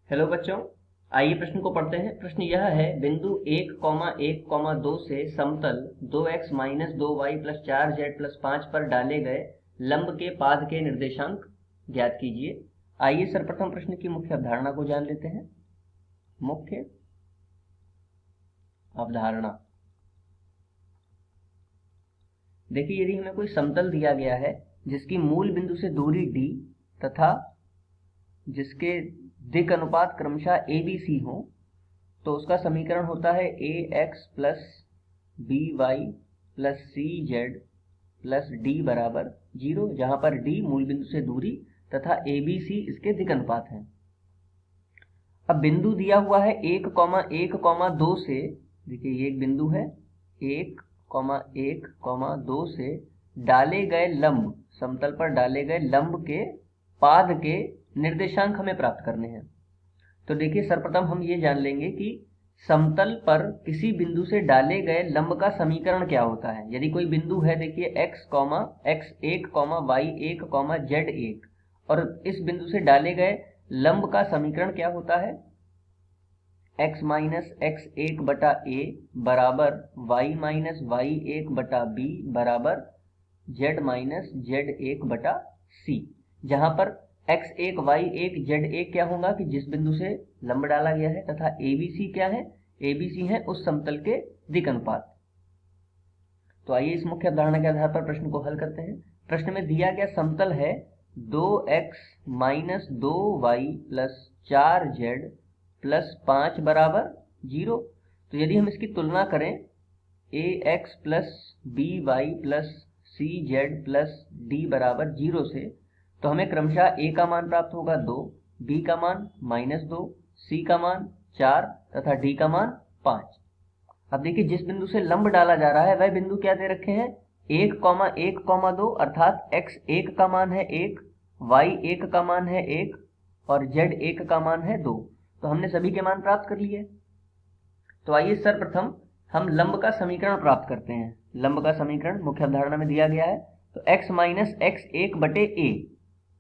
Hello बच्चों, आइए प्रश्न को पढ़ते हैं। प्रश्न यह है, बिंदु 1,1,2 से समतल 2x minus 2y plus 4z plus 5 पर डाले गए लंब के पाद के निर्देशांक ज्ञात कीजिए। आइए सर्वप्रथम प्रश्न की मुख्य अवधारणा को जान लेते हैं। मुख्य अवधारणा, देखिए यदि हमें कोई समतल दिया गया है जिसकी मूल बिंदु से दूरी d तथा जिसके दिक् अनुपात क्रमशः ए बी सी हो, तो उसका समीकरण होता है A X plus B Y plus C Z plus D बराबर 0, जहां पर डी मूल बिंदु से दूरी तथा ए बी सी इसके दिक् अनुपात है। अब बिंदु दिया हुआ है 1,1,2 से, देखिए ये एक बिंदु है 1,1,2 से डाले गए लंब, समतल पर डाले गए लंब के पाद के निर्देशांक हमें प्राप्त करने हैं। तो देखिए सर्वप्रथम हम ये जान लेंगे कि समतल पर किसी बिंदु से डाले गए लंब का समीकरण क्या होता है। यदि कोई बिंदु है, देखिए x1, y1, z1, और इस बिंदु से डाले गए लंब का समीकरण क्या होता है, x माइनस x1 बटा a बराबर y माइनस y1 बटा b बराबर z माइनस z1 बटा c, जहां पर x1 y1 z1 क्या होगा कि जिस बिंदु से लंब डाला गया है, तथा abc क्या है, abc है उस समतल के दिक् अनुपात। तो आइए इस मुख्य अवधारणा के आधार पर प्रश्न को हल करते हैं। प्रश्न में दिया गया समतल है 2x minus 2y plus 4z plus 5 बराबर 0। तो यदि हम इसकी तुलना करें ax plus by plus cz plus d बराबर 0 से, तो हमें क्रमशः a का मान प्राप्त होगा 2, b का मान -2, c का मान 4 तथा d का मान 5। अब देखिए जिस बिंदु से लंब डाला जा रहा है वह बिंदु क्या दे रखे हैं, 1,1,2, अर्थात x1 का मान है 1, y1 का मान है 1 और z1 का मान है 2। तो हमने सभी के मान प्राप्त कर लिए। तो आइए सर्वप्रथम हम लंब का समीकरण प्राप्त करते हैं। लंब का समीकरण मुख्य अवधारणा में दिया गया है, तो x माइनस x1 बटे a,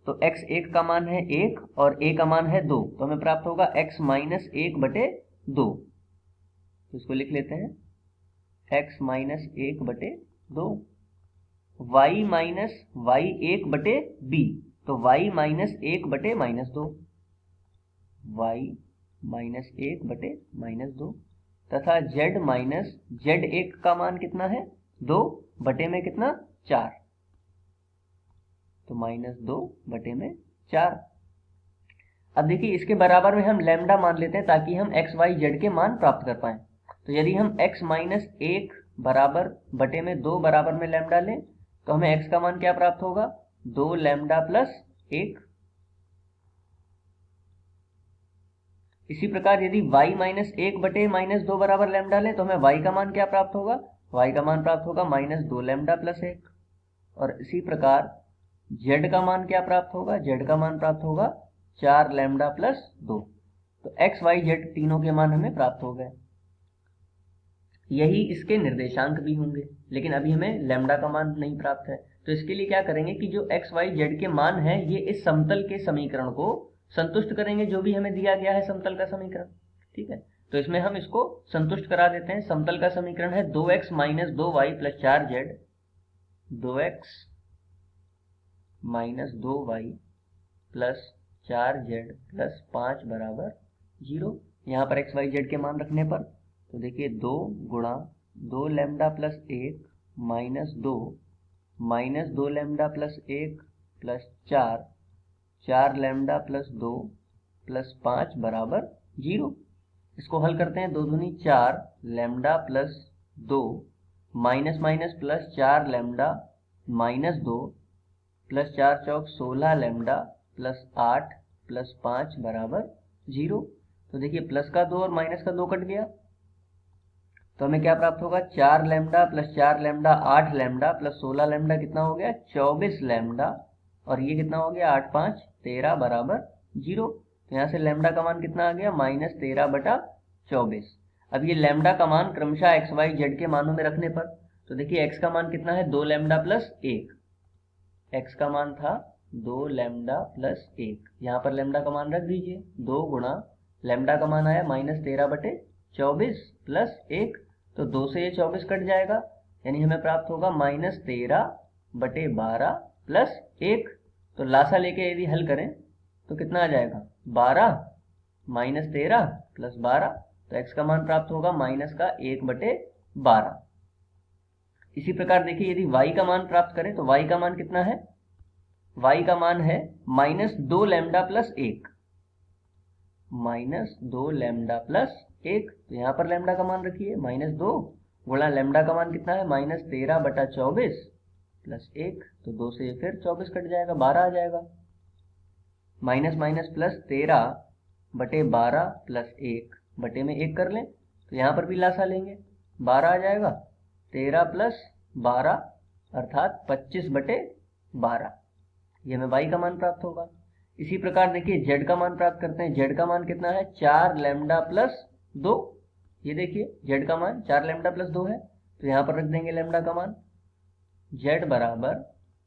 तो x1 का मान है 1 और a का मान है 2, तो हमें प्राप्त होगा x माइनस 1 बटे 2। तो इसको लिख लेते हैं, x माइनस 1 बटे 2, y माइनस y1 बटे b, तो y माइनस 1 बटे -2, y माइनस 1 बटे -2, तथा z माइनस z1 का मान कितना है, 2 बटे में कितना 4, तो -2 बटे में 4। अब देखिए इसके बराबर में हम लैम्डा मान लेते हैं ताकि हम x y z के मान प्राप्त कर पाएं। तो यदि हम x माइनस 1 बराबर बटे में 2 बराबर में लैम्डा लें, तो हमें x का मान क्या प्राप्त होगा, 2 लैम्डा प्लस 1। इसी प्रकार यदि y माइनस 1 बटे -2 बराबर लैम्डा लें, तो हमें y का मान क्या प्राप्त होगा, y का मान प्राप्त होगा -2 लैम्डा प्लस 1। और इसी प्रकार z का मान क्या प्राप्त होगा, z का मान प्राप्त होगा 4 लैम्डा प्लस 2। तो x y z तीनों के मान हमें प्राप्त हो गए। यही इसके निर्देशांक भी होंगे, लेकिन अभी हमें लैम्डा का मान नहीं प्राप्त है। तो इसके लिए क्या करेंगे कि जो x y z के मान है ये इस समतल के समीकरण को संतुष्ट करेंगे, जो भी हमें दिया गया है समतल का समीकरण। ठीक है, तो इसमें हम इसको संतुष्ट करा देते हैं। समतल का समीकरण है 2x minus 2y plus 4z, 2x minus 2y plus 4z plus 5 बराबर 0। यहाँ पर x y z के मान रखने पर, तो देखिए 2 गुणा 2 lambda plus 1 minus 2 lambda plus 1 plus 4 lambda plus 2 plus 5 बराबर 0। इसको हल करते हैं, 2 दूनी 4 lambda plus 2 minus minus plus 4 lambda minus 2 plus 4 चौक 16 लैम्डा प्लस 8 प्लस 5 बराबर 0। तो देखिए प्लस का 2 और माइनस का 2 कट गया, तो हमें क्या प्राप्त होगा, 4 lambda plus 4 lambda 8 lambda plus 16 lambda कितना हो गया, 24 लैम्डा, और ये कितना हो गया 8 5 13 बराबर 0। तो यहाँ से लैम्डा का मान कितना आ गया, -13 बटा 24। अब ये लैम्डा का मान क्रमशः x y z के मानों में रखने पर, तो देखिए x का मान कितना है, 2 लैम्डा प्लस 1, x का मान था 2 लैम्डा प्लस 1, यहाँ पर लैम्डा का मान रख दीजिए, 2 गुणा लैम्डा का मान आया -13/24 प्लस 1, तो 2 से ये 24 कट जाएगा, यानी हमें प्राप्त होगा -13/12 प्लस 1। तो लासा लेके यदि हल करें तो कितना आ जाएगा 12 -13 प्लस 12, तो x का मान प्राप्त होगा -1/12। इसी प्रकार देखिए यदि y का मान प्राप्त करें तो y का मान कितना है, y का मान है -2 लैम्डा प्लस 1, -2 लैम्डा प्लस 1, तो यहाँ पर लैम्डा का मान रखिए -2 गुणा लैम्डा का मान कितना है -13/24 प्लस 1, तो 2 से फिर 24 कट जाएगा, 12 आ जाएगा। माइनस माइनस प्लस 13/12 प्लस 1 बटे में 1 कर लें तो यहाँ पर भी लासा लेंगे, 12 आ जाएगा, 13 प्लस 12 अर्थात 25/12, ये हमें y का मान प्राप्त होगा। इसी प्रकार देखिए z का मान प्राप्त करते हैं। z का मान कितना है 4 लैम्डा प्लस 2, ये देखिए z का मान 4 लैम्डा प्लस 2 है, तो यहाँ पर रख देंगे लैम्डा का मान, z बराबर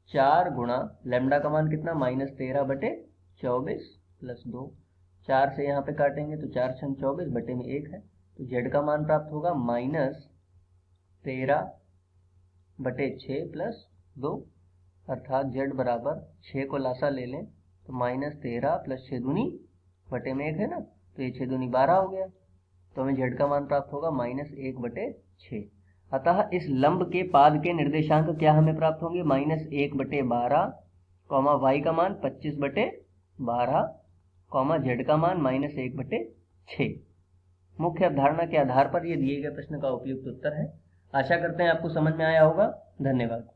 4 गुणा लैम्डा का मान कितना -13/24 प्लस 2, 4 से यहाँ पे काटेंगे तो 4 छंग 24 बटे में 1 है, तो z का मान प्राप्त होगा -13/6 प्लस 2, अर्थात z बराबर 6 को लासा ले लें तो -13 प्लस 6 दूनी बटे में 1 है ना, तो ये 6 दूनी 12 हो गया, तो हमें z का मान प्राप्त होगा -1/6। अतः इस लंब के पाद के निर्देशांक क्या हमें प्राप्त होंगे -1/12, y का मान 25/12, z का मान -1/6। मुख्य अवधारणा के आधार पर ये दिए गए प्रश्न का उपयुक्त उत्तर है। आशा करते हैं आपको समझ में आया होगा। धन्यवाद।